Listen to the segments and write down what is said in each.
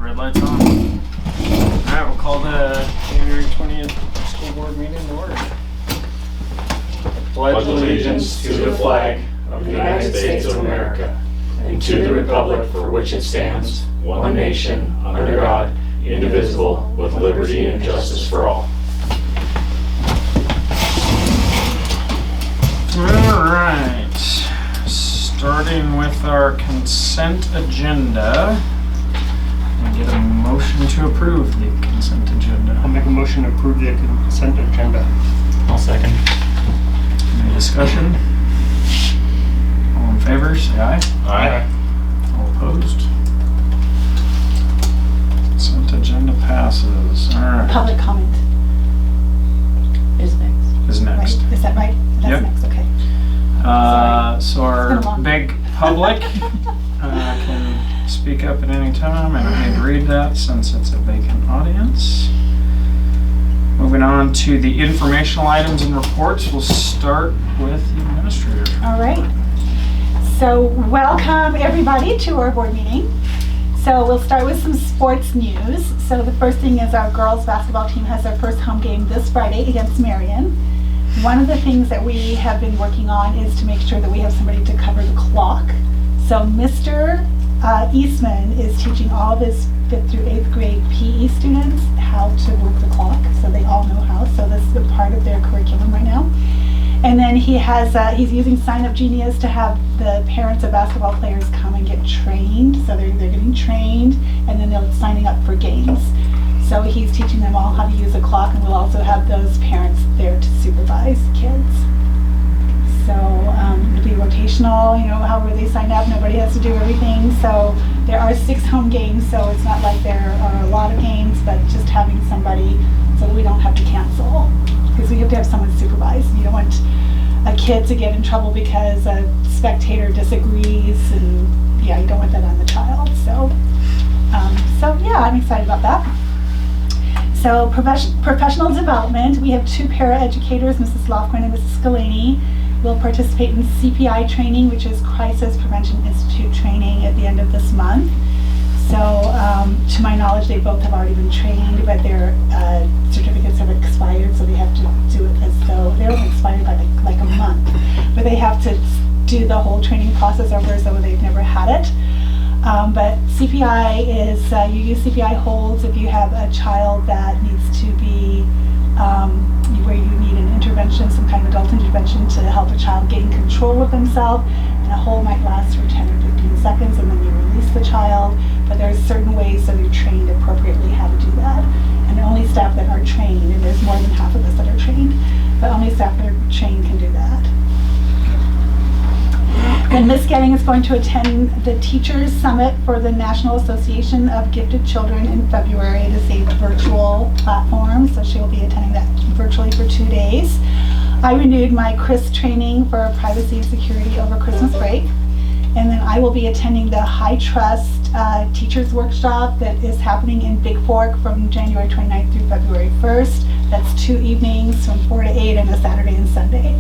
Red light's on. Alright, we'll call the January 20th school board meeting to order. Pledge allegiance to the flag of the United States of America and to the republic for which it stands, one nation, under God, indivisible, with liberty and justice for all. Alright, starting with our consent agenda. Can I get a motion to approve the consent agenda? I'll make a motion to approve the consent agenda. I'll second. Any discussion? All in favor, say aye. Aye. All opposed? Consent agenda passes. Alright. Public comment is next. Is next. Right? Is that right? That's Yep. next, okay. So our It's been a long big public can speak up at any time. I don't need to read that since it's a vacant audience. Moving on to the informational items and reports, we'll start with the administrator. All right. So welcome everybody to our board meeting. So we'll start with some sports news. So the first thing is our girls basketball team has their first home game this Friday against Marion. One of the things that we have been working on is to make sure that we have somebody to cover the clock. So Mr. Eastman is teaching all of his 5th through 8th grade PE students how to work the clock, so they all know how. So this is a part of their curriculum right now. And then he has he's using Sign Up Genius to have the parents of basketball players come and get trained. So they're getting trained, and then they're signing up for games. So he's teaching them all how to use a clock, and we'll also have those parents there to supervise kids. So it'll be rotational, however they sign up, nobody has to do everything. So there are 6 home games, so it's not like there are a lot of games, but just having somebody so that we don't have to cancel. Because we have to have someone supervise. You don't want a kid to get in trouble because a spectator disagrees, and you don't want that on the child. So yeah, I'm excited about that. So professional development, we have 2 para-educators, Mrs. Lofgren and Mrs. Scalani, will participate in CPI training, which is Crisis Prevention Institute training at the end of this month. So to my knowledge, they both have already been trained, but their certificates have expired, so they have to do it as though they're only expired by like a month. But they have to do the whole training process over as though they've never had it. But CPI is, you use CPI holds if you have a child that needs to be, where you need an intervention, some kind of adult intervention to help a child gain control of themselves. And a hold might last for 10 or 15 seconds, and then you release the child. But there's certain ways so you're trained appropriately how to do that. And only staff that are trained, and there's more than half of us that are trained, but only staff that are trained can do that. And Ms. Getting is going to attend the Teachers Summit for the National Association of Gifted Children in February. It is a virtual platform, so she will be attending that virtually for 2 days. I renewed my CRIS training for privacy and security over Christmas break. And then I will be attending the High Trust Teachers Workshop that is happening in Big Fork from January 29th through February 1st. That's 2 evenings from 4 to 8 and a Saturday and Sunday.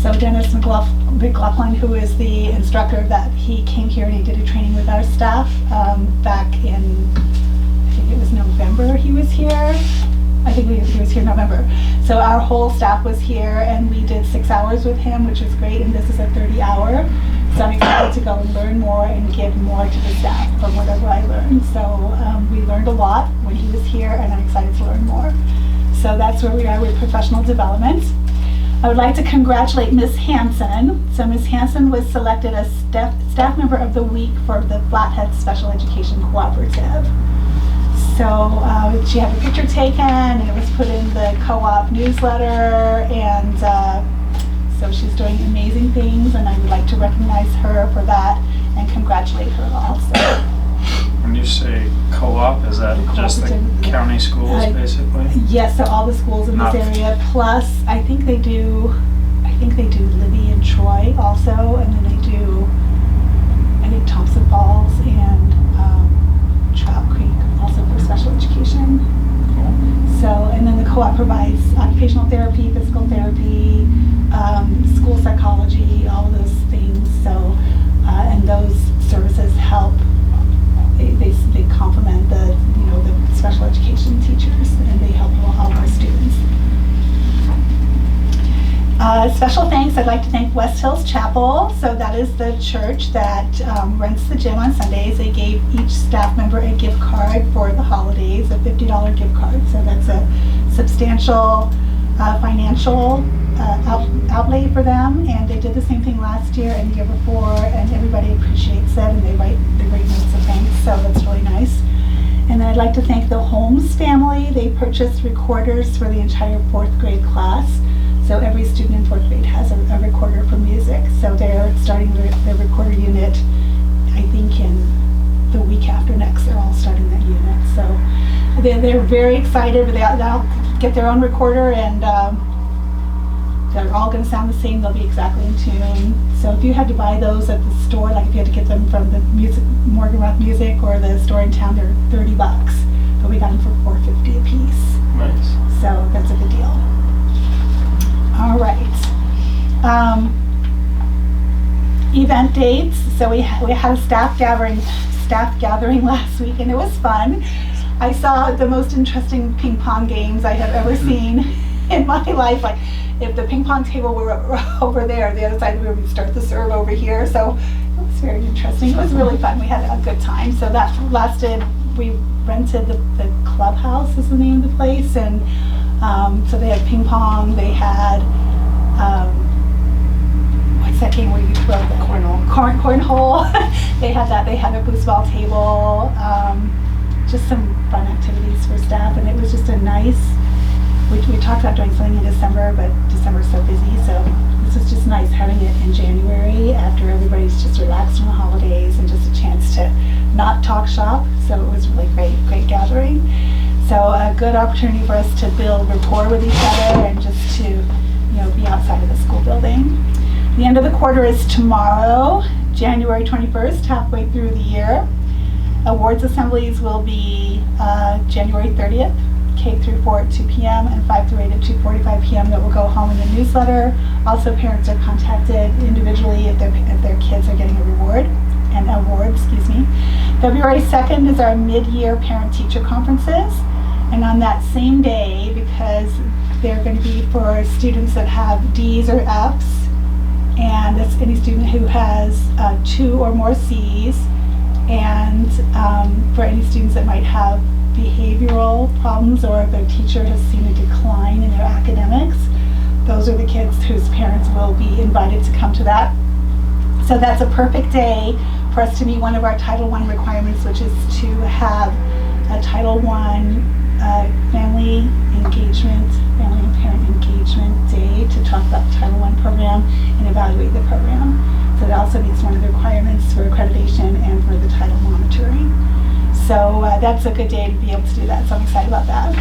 So Dennis McLaughlin, who is the instructor of that, he came here and he did a training with our staff back in, I think it was November he was here. I think he was here in November. So our whole staff was here and we did 6 hours with him, which was great, and this is a 30-hour. So I'm excited to go and learn more and give more to the staff from whatever I learned. So we learned a lot when he was here, and I'm excited to learn more. So that's where we are with professional development. I would like to congratulate Ms. Hansen. So Ms. Hansen was selected as staff member of the week for the Flathead Special Education Cooperative. So she had a picture taken and it was put in the co-op newsletter, and so she's doing amazing things, and I would like to recognize her for that and congratulate her also. When you say co-op, is that just the county schools basically? Yes, so all the schools in this area, plus I think they do Libby and Troy also, and then they do, I think, Thompson Falls and Trout Creek also for special education. Cool. So, and then the co-op provides occupational therapy, physical therapy, school psychology, all those things. So, and those services help. They complement the special thanks, I'd like to thank West Hills Chapel. So that is the church that rents the gym on Sundays. They gave each staff member a gift card for the holidays, a $50 gift card. So that's a substantial financial outlay for them. And they did the same thing last year and the year before, and everybody appreciates it, and they write notes of thanks. So that's really nice. And then I'd like to thank the Holmes family. They purchased recorders for the entire 4th grade class. So every student in 4th grade has a recorder for music. So they're starting their recorder unit, I think in the week after next, they're all starting that unit. So they're very excited. They'll get their own recorder, and they're all going to sound the same. They'll be exactly in tune. So if you had to buy those at the store, like if you had to get them from the Morgan Rock Music or the store in town, they're $30. But we got them for $4.50 a piece. Nice. So that's a good deal. All right. Event dates. So we had a staff gathering last week, and it was fun. I saw the most interesting ping pong games I have ever seen in my life. Like, if the ping pong table were over there, the other side of the room, we'd start the serve over here. So it was very interesting. It was really fun. We had a good time. So that lasted. We rented the clubhouse is the name of the place, and so they had ping pong. They had what's that game where you throw the cornhole? They had that. They had a foosball table. Just some fun activities for staff, and it was just a nice. We talked about doing something in December, but December's so busy, so this is just nice having it in January after everybody's just relaxed on the holidays and just a chance to not talk shop. So it was really great gathering. So a good opportunity for us to build rapport with each other and just to, be outside of the school building. The end of the quarter is tomorrow, January 21st, halfway through the year. Awards assemblies will be January 30th. K through 4 at 2 p.m. and 5 through 8 at 2:45 p.m. that will go home in the newsletter. Also, parents are contacted individually if their kids are getting an award. February 2nd is our mid-year parent-teacher conferences, and on that same day, because they're going to be for students that have D's or F's, and that's any student who has 2 or more C's, and for any students that might have behavioral problems or if their teacher has seen a decline in their academics. Those are the kids whose parents will be invited to come to that. So that's a perfect day for us to meet one of our Title I requirements, which is to have a Title I family and parent engagement day to talk about the Title I program and evaluate the program. So that also meets one of the requirements for accreditation and for the title monitoring. So that's a good day to be able to do that, so I'm excited about that.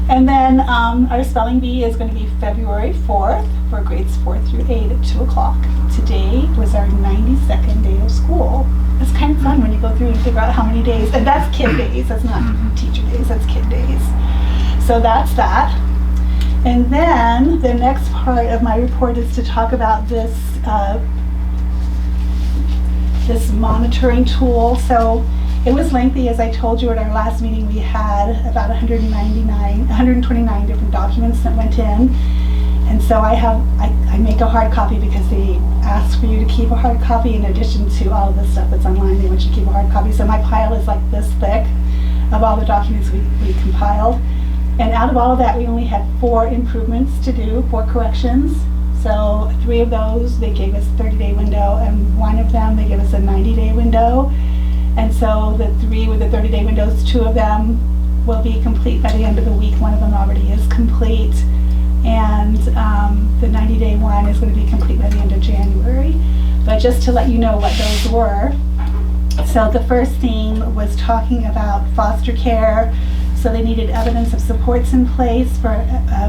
And then our spelling bee is going to be February 4th for grades 4 through 8 at 2 o'clock. Today was our 92nd day of school. It's kind of fun when you go through and figure out how many days, and that's kid days, that's not teacher days, that's kid days. So that's that. And then the next part of my report is to talk about this this monitoring tool. So it was lengthy, as I told you at our last meeting. We had about 129 different documents that went in, and so I make a hard copy because they ask for you to keep a hard copy in addition to all of the stuff that's online. They want you to keep a hard copy. So my pile is like this thick of all the documents we compiled, and out of all of that, we only had 4 improvements to do, 4 corrections. So 3 of those they gave us a 30-day window, and 1 of them they gave us a 90-day window. And so the 3 with the 30-day windows, 2 of them will be complete by the end of the week. 1 of them already is complete. And the 90-day one is going to be complete by the end of January. But just to let you know what those were. So the first theme was talking about foster care. So they needed evidence of supports in place for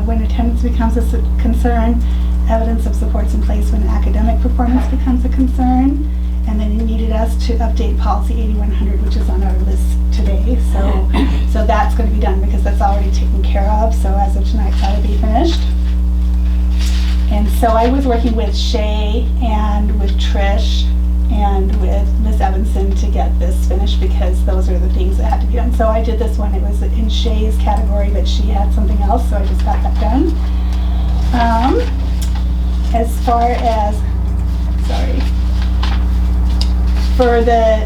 when attendance becomes a concern, evidence of supports in place when academic performance becomes a concern. And then it needed us to update policy 8100, which is on our list today. So that's going to be done because that's already taken care of. So as of tonight, that'll be finished. And so I was working with Shay and with Trish and with Miss Evanson to get this finished because those are the things that had to be done. So I did this one. It was in Shay's category, but she had something else, so I just got that done. as far as, sorry, for the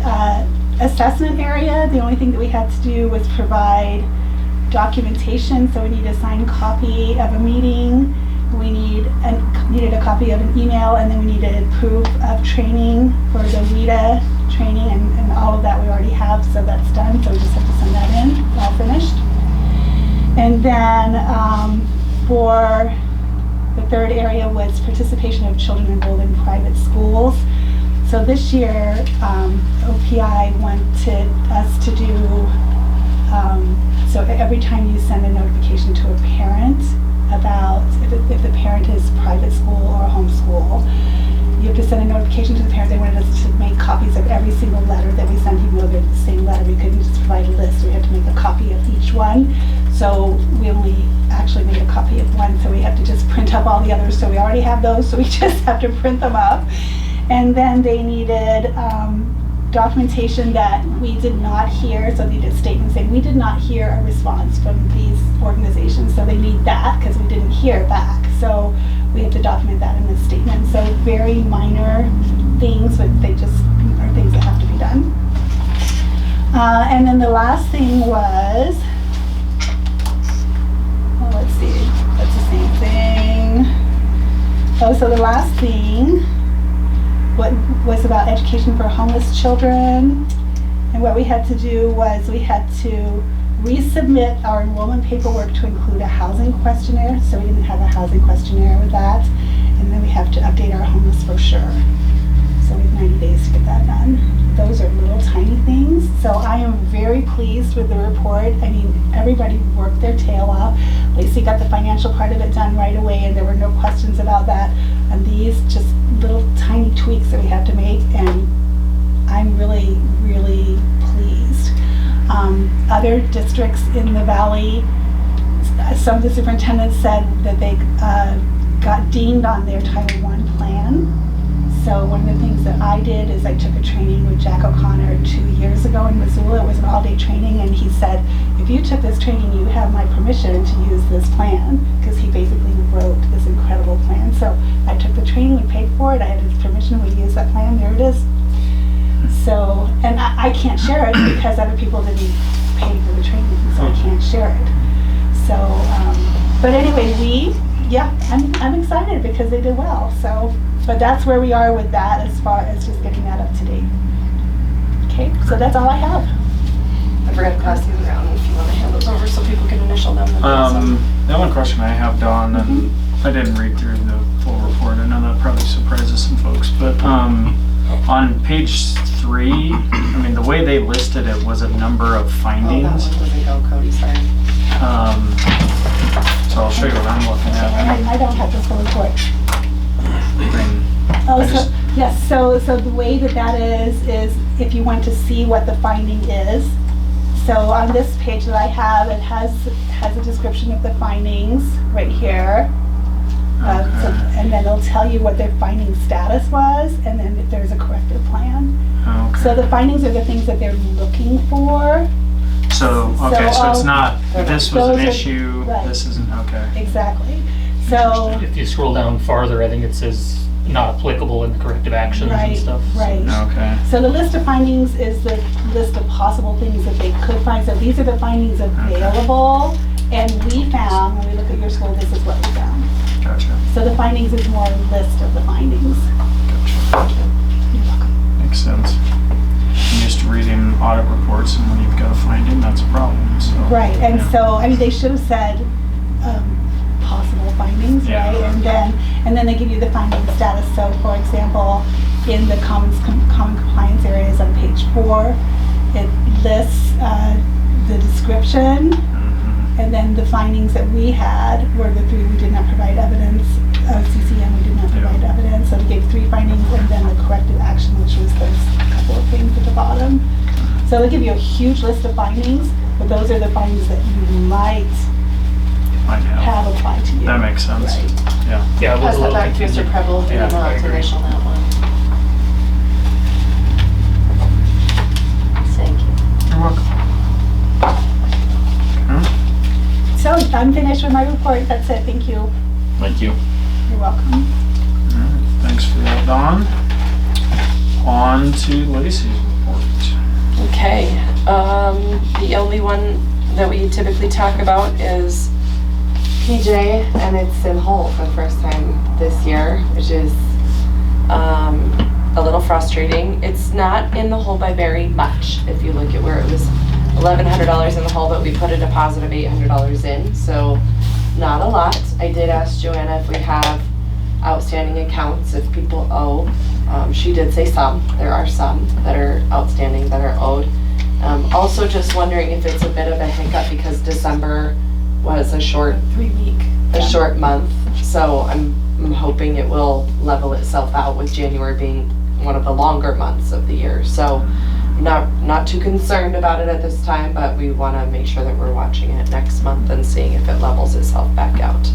assessment area, the only thing that we had to do was provide documentation. So we need a signed copy of a meeting. We needed a copy of an email, and then we needed proof of training for the WIDA training, and all of that we already have, so that's done. So we just have to send that in, all finished. And then for the third area was participation of children enrolled in private schools. So this year, OPI wanted us to do, so every time you send a notification to a parent about if the parent is private school or homeschool, you have to send a notification to the parent. They wanted us to make copies of every single letter that we send, even though they're the same letter. We couldn't just provide a list. We had to make a copy of each one. So we only actually made a copy of one, so we have to just print up all the others. So we already have those, so we just have to print them up. And then they needed documentation that we did not hear, so they did statements saying we did not hear a response from these organizations, so they need that because we didn't hear back. So we have to document that in the statement. So very minor things, but they just are things that have to be done. And then the last thing was, well, let's see, that's the same thing. Oh, so the last thing was about education for homeless children. And what we had to do was we had to resubmit our enrollment paperwork to include a housing questionnaire. So we didn't have a housing questionnaire with that. And then we have to update our homeless brochure. So we have 90 days to get that done. Those are little tiny things. So I am very pleased with the report. I mean, everybody worked their tail off. Lacey got the financial part of it done right away, and there were no questions about that. And these just little tiny tweaks that we have to make, and I'm really, really pleased. Other districts in the valley, some of the superintendents said that they got deemed on their Title I plan. So one of the things that I did is I took a training with Jack O'Connor 2 years ago in Missoula. It was an all-day training, and he said, if you took this training, you have my permission to use this plan, because he basically wrote this incredible plan. So I took the training, we paid for it, I had his permission, we used that plan, there it is. So, and I can't share it because other people didn't pay for the training, so I can't share it. So, but anyway, I'm excited because they did well. So, but that's where we are with that as far as just getting that up to date. Okay, so that's all I have. I forgot to pass these around if you want to hand those over so people can initial them. The one question I have, Dawn, and I didn't read through the full report. I know that probably surprises some folks, but on page 3, I mean, the way they listed it was a number of Oh, that findings. one doesn't go, Cody, sorry. So I'll show you what I'm looking at. I don't have the full report. Oh, I so, just- yes, so the way that is if you want to see what the finding is. So on this page that I have, it has a description of the findings right here. So, and then it'll tell you what their finding status was, and then if there's a corrective plan. Okay. So the findings are the things that they're looking for. So it's not, this was Those an are- issue, right. this isn't, okay. Exactly. So, If you scroll down farther, I think it says not applicable in the corrective actions and right, stuff. right. Okay. So the list of findings is the list of possible things that they could find. So these are the findings available, and we found, when we look at your school, this is what we found. Gotcha. So the findings is more a list of the findings. Gotcha. You're welcome. Makes sense. I'm used to reading audit reports, and when you've got a finding, that's a problem, so. Right, and yeah. so, I mean, they should have said possible findings, Yeah. right? And then they give you the finding status. So, for example, in the common compliance areas on page 4, it lists the description, and then the findings that we had were the 3 we did not provide evidence. CCM, we did not provide Yeah. evidence. So they gave 3 findings, and then the corrective action, which was those couple of things at the bottom. So they give you a huge list of findings, but those are the findings that you might Might have. have applied to you. That makes sense. Right. Yeah. Yeah, it was Pass a that little back to Mr. confusing. Preble if you Yeah, want I to agree. initial that one. Thank you. You're welcome. Okay. So I'm finished with my report. That's it. Thank you. Thank you. You're welcome. that, Dawn. On to Lacey's report. Okay, the only one that we typically talk about is PJ, and it's in Hull for the first time this year, which is a little frustrating. It's not in the hole by very much. If you look at where it was $1,100 in the hole, but we put a deposit of $800 in, so not a lot. I did ask Joanna if we have outstanding accounts, if people owe. She did say some. There are some that are outstanding that are owed. Also just wondering if it's a bit of a hiccup because December was a short 3-week. short month, so I'm hoping it will level itself out with January being one of the longer months of the year. So not too concerned about it at this time, but we want to make sure that we're watching it next month and seeing if it levels itself back out.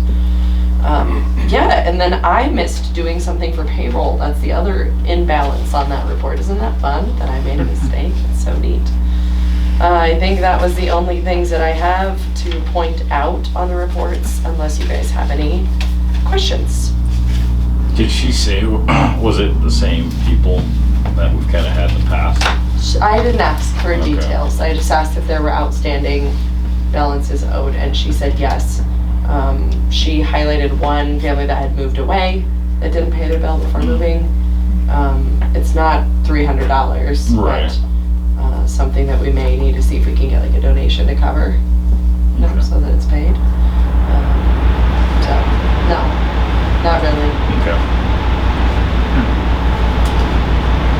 Yeah, and then I missed doing something for payroll. That's the other imbalance on that report. Isn't that fun that I made a mistake? It's so neat. I think that was the only things that I have to point out on the reports, unless you guys have any questions. Did she say, was it the same people that we've kind of had in the past? I didn't ask for Okay. details. I just asked if there were outstanding balances owed, and she said yes. She highlighted one family that had moved away that didn't pay their bill before moving. It's not $300, Right. but something that we may need to see if we can get like a donation to cover, you know, Okay. so that it's paid. So, no, not really. Okay.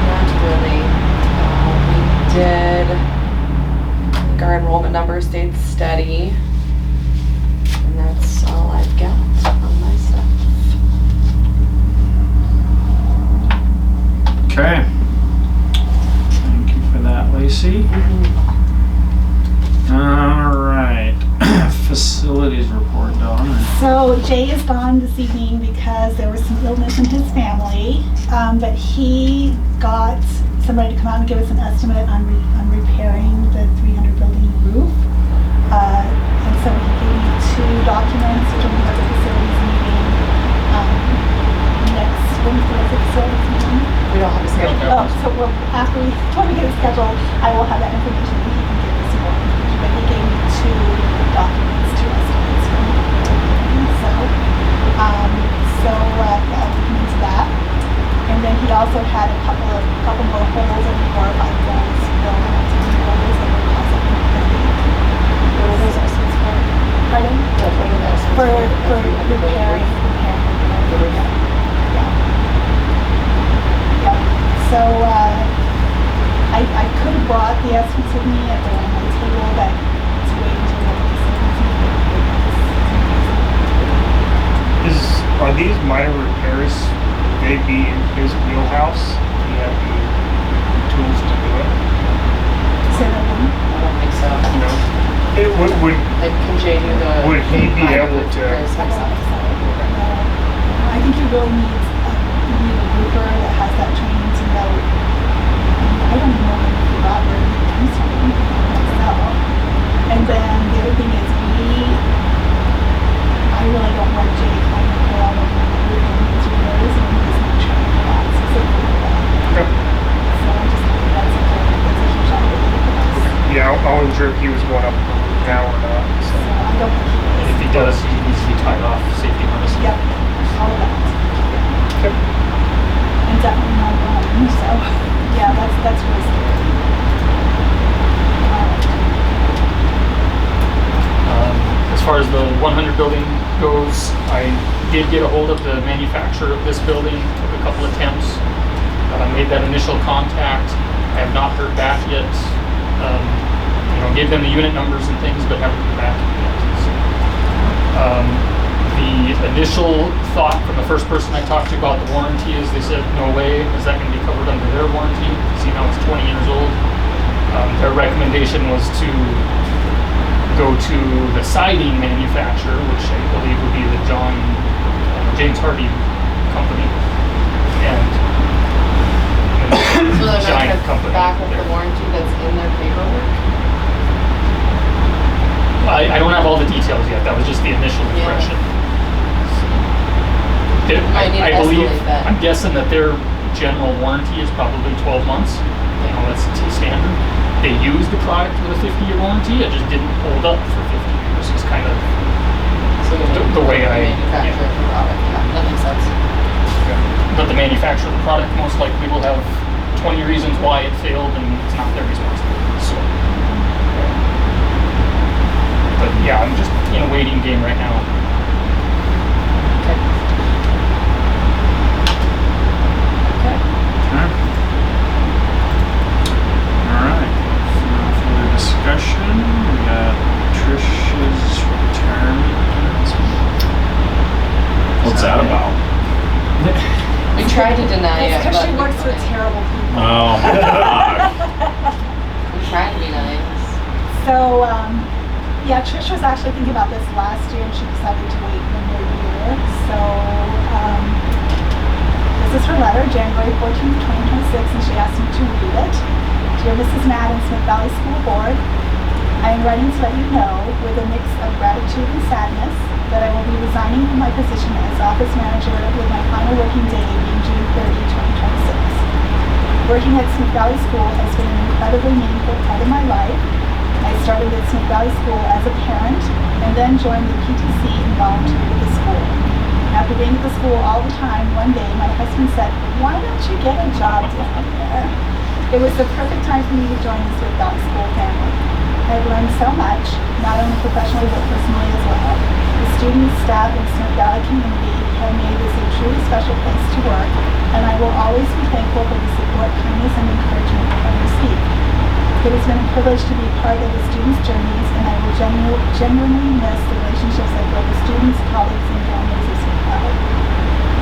Not really. We did, I think our enrollment number stayed steady. And that's all I've got on my stuff. Okay. Thank you for that, Lacey. All right. Facilities report, Dawn. So Jay is gone this evening because there was some illness in his family, but he got somebody to come out and give us an estimate on repairing the 300 building roof. And so he gave me 2 documents, which I'm going to have the facilities meeting next Wednesday at the facilities meeting. We don't have a schedule. Oh, so we'll, when we get a schedule, I will have that information and he can give us some more information. But he gave me 2 documents, 2 estimates from so, yeah, we can into that. And then he also had a couple more holes in 4 or 5 holes filled in some holes that were causing What are those estimates for? pardon? What are the estimates For the repairing. The roof. Yeah. So, I could have brought the estimates with me at the table, but it's waiting until the Are these minor repairs, would they be in his wheelhouse? Do you have the tools to do it? Say that one. I don't think so. You know, it would, Like, can Jay do the? Would he be minor able to- repairs I don't himself? think so. No. I think you really need a grouper that has that training to know. I don't even know if Robert comes from myself. And then the other thing is I really don't want Jay kind of go out of the room and his repairs and he's not trained for that specifically for that. Okay. So I just think that's a huge opportunity for us. Yeah, I wasn't sure if he was going up now or not, So so. I don't think he And is. if he does, he needs to be tied off safety harness. Yep, all of that. Okay. And definitely not alone, so, yeah, that's really scary. As far as the 100 building goes, I did get a hold of the manufacturer of this building, took a couple attempts, made that initial contact. I have not heard back yet. Gave them the unit numbers and things, but haven't heard back yet. So, the initial thought from the first person I talked to about the warranty is they said, no way, is that going to be covered under their warranty? See, now it's 20 years old. Their recommendation was to go to the siding manufacturer, which I believe would be the James Hardy company, and So they're giant not company. back with there. the warranty that's in their paperwork? I don't have all the details yet. That was just the initial Yeah. impression. Might need to I believe, escalate that. I'm guessing that their general warranty is probably 12 months. You know, that's standard. They used the product with a 50-year warranty, it just didn't hold up for 50 years. Is kind of So the way I- manufacture the product. Yeah, that makes sense. But the manufacturer of the product most likely will have 20 reasons why it failed, and it's not their responsibility. So, but yeah, I'm just in a waiting game right now. Okay. Okay. Okay. All right. No further discussion. We got Trish's retirement announcement. What's that about? We tried to deny It's it, because but she we works for couldn't. terrible people. Oh, God. We tried to be nice. So, yeah, Trish was actually thinking about this last year and she decided to wait one more year. So, this is her letter, January 14th, 2026, and she asked me to read it. Dear Mrs. Madden, Smith Valley School Board, I am writing to let you know, with a mix of gratitude and sadness, that I will be resigning from my position as office manager with my final working day being June 30, 2026. Working at Smith Valley School has been an incredibly meaningful part of my life. I started at Smith Valley School as a parent and then joined the PTC and volunteered at the school. After being at the school all the time, one day my husband said, "Why don't you get a job down there?" It was the perfect time for me to join the Smith Valley School family. I've learned so much, not only professionally but personally as well. The students, staff, and Smith Valley community have made this a truly special place to work, and I will always be thankful for the support, kindness, and encouragement I receive. It has been a privilege to be part of the students' journeys, and I will genuinely miss the relationships I built with students, colleagues, and families of Smith Valley.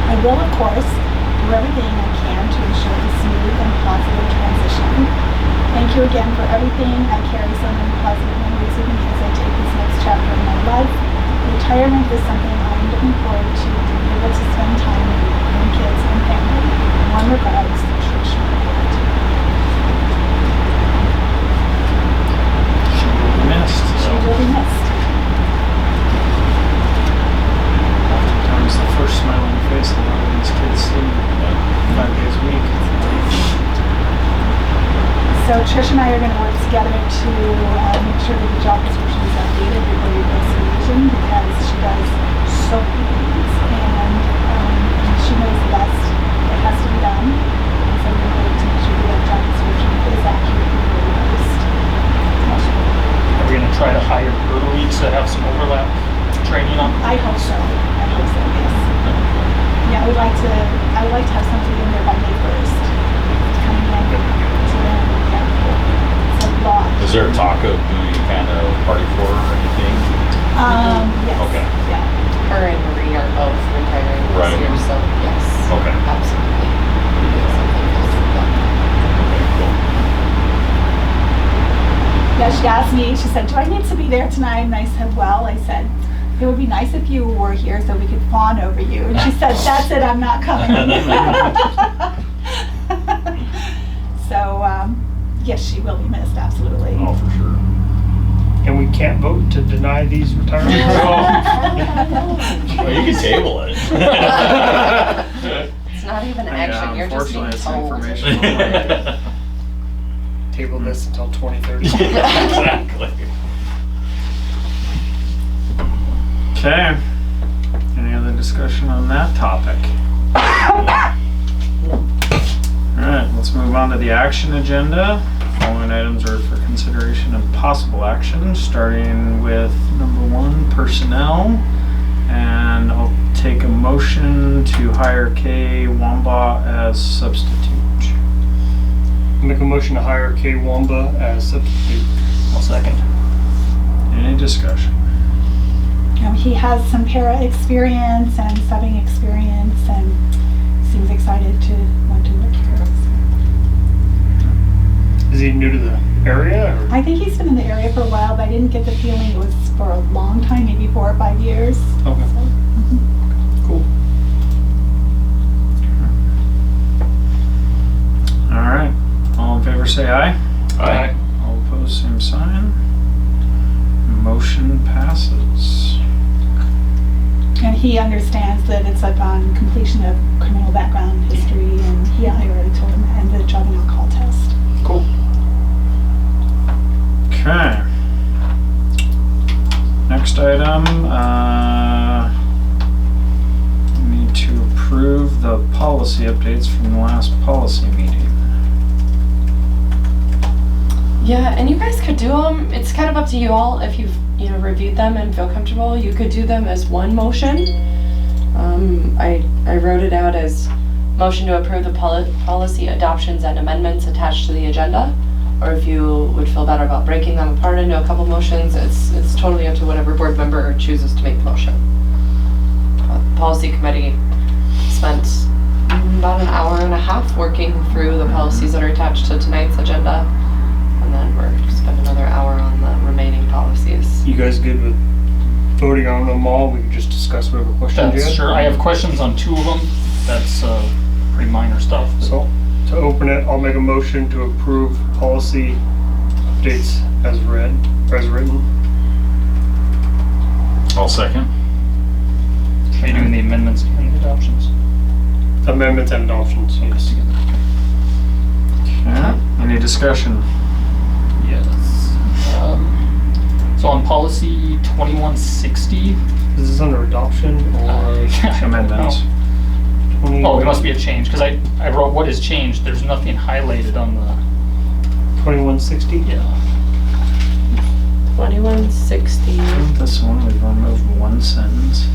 I will, of course, do everything I can to ensure a smooth and positive transition. Thank you again for everything. I carry so many positive memories with me as I take this next chapter in my life. Retirement is something I am looking forward to being able to spend time with my grandkids and family. Warm regards, Trish Margaret. She will be missed. She will be missed. Oftentimes the first smile on your face, a lot of these kids see 5 days a week. So Trish and I are going to work together to make sure that the job description is updated before we go to revision, because she does so many things and she knows the best that has to be done. And so we're going to make sure the job description is accurate and realised. Are we going to try to hire early to have some overlap training on? I hope so. I hope so, yes. Yeah, I would like to have something in there by May 1st. Coming in to them. Yeah. It's a lot. Is there a talk of doing any kind of party for her or anything? Yes. Okay. Yeah. Her and Marie are both retiring Right. this year, so yes. Okay. Absolutely. We do something else with them. Okay, cool. Yeah, she asked me, she said, "Do I need to be there tonight?" And I said, "Well," I said, "it would be nice if you were here so we could fawn over you." And she said, "That's it, I'm not coming." So, yes, she will be missed, absolutely. Oh, for sure. And we can't vote to deny these retirements? Well, you can table it. It's not even action, you're just being Unfortunately, it's told. information. Table this until 2030. Exactly. Okay. Any other discussion on that topic? Alright, let's move on to the action agenda. Following items are for consideration of possible action, starting with number 1, personnel. And I'll take a motion to hire Kay Wamba as substitute. Make a motion to hire Kay Wamba as substitute. I'll second. Any discussion? He has some para experience and subbing experience and seems excited to want to work here. Is he new to the area? Or? I think he's been in the area for a while, but I didn't get the feeling it was for a long time, maybe 4 or 5 years. Okay. So, Cool. Alright, all in favor say aye. Aye. All opposed, same sign. Motion passes. And he understands that it's upon completion of criminal background history, and I already told him, and the drug and alcohol test. Cool. Okay. Next item, we need to approve the policy updates from the last policy meeting. Yeah, and you guys could do them. It's kind of up to you all. If you've reviewed them and feel comfortable, you could do them as one motion. I wrote it out as motion to approve the policy adoptions and amendments attached to the agenda. Or if you would feel better about breaking them apart into a couple motions, it's totally up to whatever board member chooses to make the motion. The policy committee spent about an hour and a half working through the policies that are attached to tonight's agenda. And then we're spend another hour on the remaining policies. You guys good with voting on them all? We can just discuss whatever questions you That's have. sure. I have questions on 2 of them. That's pretty minor stuff. So, to open it, I'll make a motion to approve policy updates as read, or as written. I'll second. Are you doing the amendments and the adoptions? Amendments and adoptions, yes. Okay. Any discussion? Yes. So on policy 2160, Is this under adoption or Amendments. 20? oh, it must be a change because I wrote what is changed. There's nothing highlighted on the 2160? yeah. 2160. Isn't this one we've removed one sentence?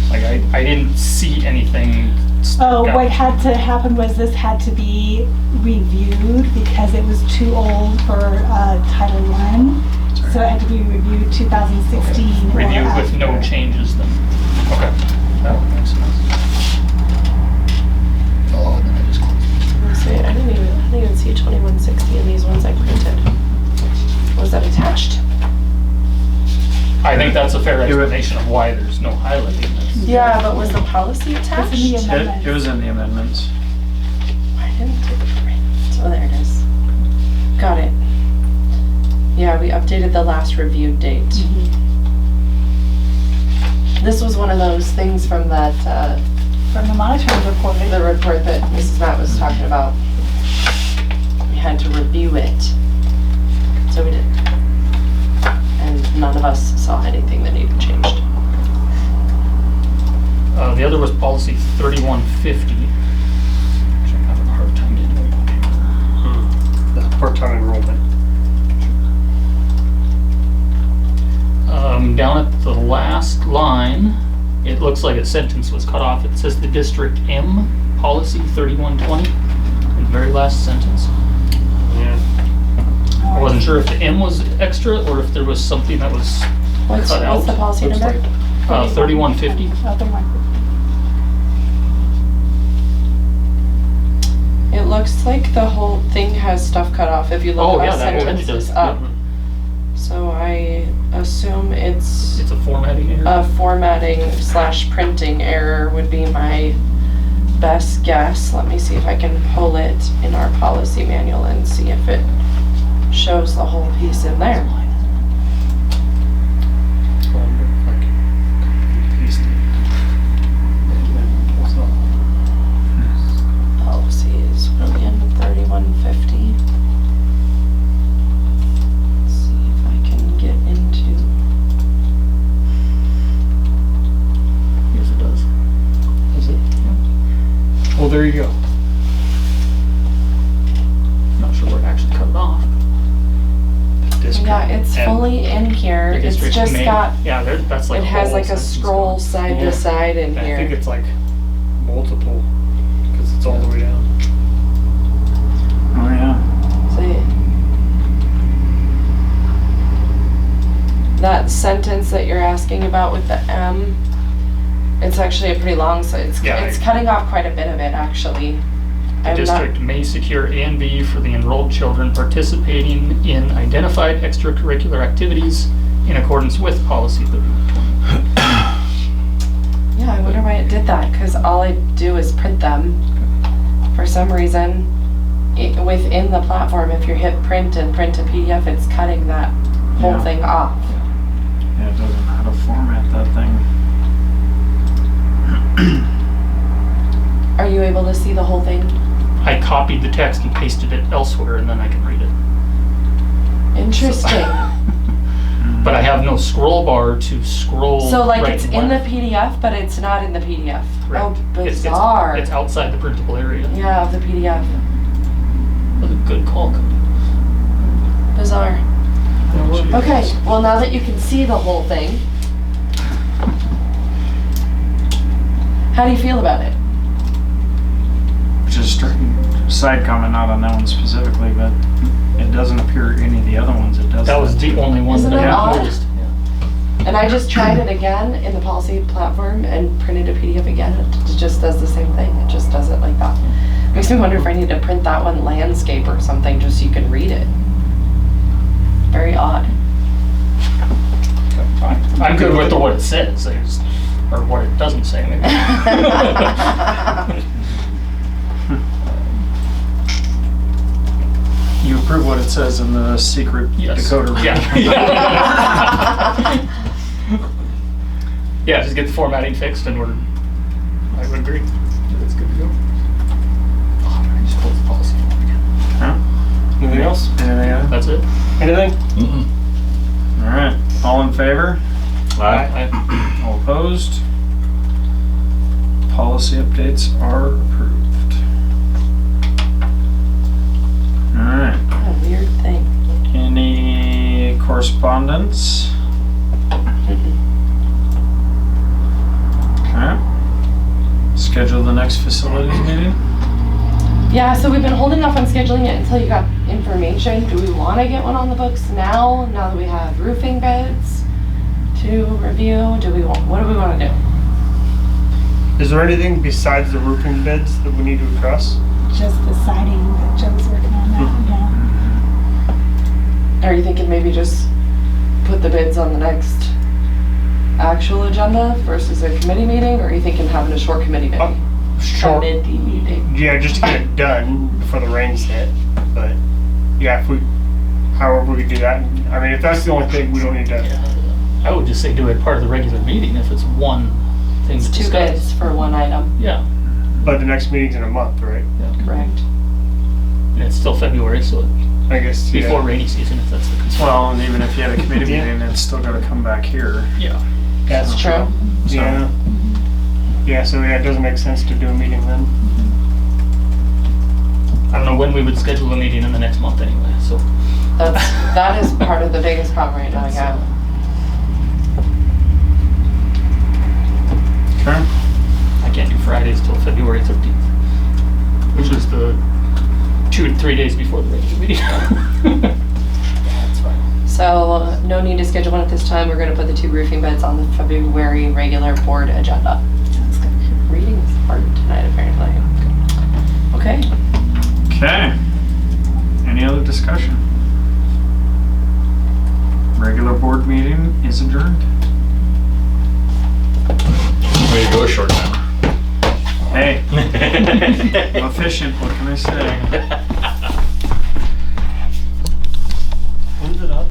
Like I didn't see anything. Oh, got- what had to happen was this had to be reviewed because it was too old for Title I. So it had to be reviewed 2016. or Review with no after. changes then. Okay, that would make sense. Oh, then I just closed. See, I didn't even see 2160 in these ones I printed. Was that attached? I think that's a fair It would- explanation of why there's no highlighting. That's- Yeah, but was the policy It's attached? in the amendment. It was in the amendments. I didn't do the print. Oh, there it is. Got it. Yeah, we updated the last review date. This was one of those things from that, From the monitoring report. the report that Mrs. Matt was talking about. We had to review it. So we did. And none of us saw anything that needed changed. The other was policy 3150, which I'm having a hard time getting my paper. The part-time enrollment. Down at the last line, it looks like a sentence was cut off. It says the District M policy 3120 in the very last sentence. Yeah. I wasn't sure if the M was extra or if there was something that was What's cut out. the policy Looks number? like. 3150. Oh, 3150. It looks like the whole thing has stuff cut off if you look Oh, at yeah, our that whole edge sentences does. up. Yep. So I assume it's It's a formatting error. a formatting / printing error would be my best guess. Let me see if I can pull it in our policy manual and see if it shows the whole piece in there. Policies, what are we in 3150? Let's see if I can get into. Yes, it does. Is it? Well, there you go. Not sure where it actually cut it off. District Yeah, it's M. fully in here. The It's district just may- got, Yeah, that's like. it has whole like a sentence scroll gone. side Yeah. to side in I think here. it's like multiple, because it's all the way down. Oh, yeah. See? That sentence that you're asking about with the M, it's actually a pretty long, so it's Yeah, cutting off quite a bit of it, actually. The I'm not- district may secure A and B for the enrolled children participating in identified extracurricular activities in accordance with policy 3120. Yeah, I wonder why it did that, because all I do is print them. For some reason, within the platform, if you hit print and print a PDF, it's cutting that whole Yeah. thing off. Yeah, it doesn't know how to format that thing. Are you able to see the whole thing? I copied the text and pasted it elsewhere, and then I can read it. Interesting. But I have no scroll bar to scroll. So like right it's and in the left. PDF, but it's not in the PDF. Correct. Oh, It's- bizarre. It's outside the printable area. Yeah, of the PDF. That's a good call, Cody. Bizarre. Okay, well now that you can see the whole thing, how do you feel about it? Just a side comment, not on that one specifically, but it doesn't appear any of the other ones. It does. That was the only one Isn't that I that odd? noticed. And I just tried it again in the policy platform and printed a PDF again. It just does the same thing. It just does it like that. Makes me wonder if I need to print that one landscape or something just so you can read it. Very odd. I'm good with what it says, or what it doesn't say, maybe. You approve what it says in the secret Yes. decoder. Yeah. Yeah, just get the formatting fixed and I would agree. It's good to go. Oh, I just closed the policy form again. Huh? Anything else? Anything else? That's it? Anything? All right. All in favor? Aye. All opposed? Policy updates are approved. All right. What a weird thing. Any correspondence? Okay. Schedule the next facilities meeting? Yeah, so we've been holding off on scheduling it until you got information. Do we want to get one on the books now that we have roofing bids to review? What do we want to do? Is there anything besides the roofing bids that we need to address? Just the siding that Joe's working on now, yeah. Are you thinking maybe just put the bids on the next actual agenda versus a committee meeting? Or are you thinking having a short committee meeting? Short. Committee meeting. Yeah, just to get it done before the rains hit. But yeah, however we could do that. I mean, if that's the only thing, we don't need to. I would just say do it part of the regular meeting if it's one thing It's to 2 discuss. bids for one item, Yeah, But the next meeting's in a month, right? correct? and it's still February, so I guess. before Yeah. rainy season, if that's the concern. Well, and even if you had a committee Yeah. meeting, it's still gotta come back here. Yeah. That's True. So- Yeah. Yeah, so yeah, it doesn't make sense to do a meeting then. I don't know when we would schedule a meeting in the next month anyway, so. That is part of the biggest problem right now, yeah. Okay. I can't do Fridays till February 13th, which is the 2 to 3 days before the regular meeting. That's fine. So, no need to schedule one at this time. We're gonna put the 2 roofing bids on the February regular board agenda. Sounds good. Reading's hard tonight, apparently. Okay. Okay. Any other discussion? Regular board meeting is adjourned. Way to go, short timer. Hey, I'm efficient, what can I say?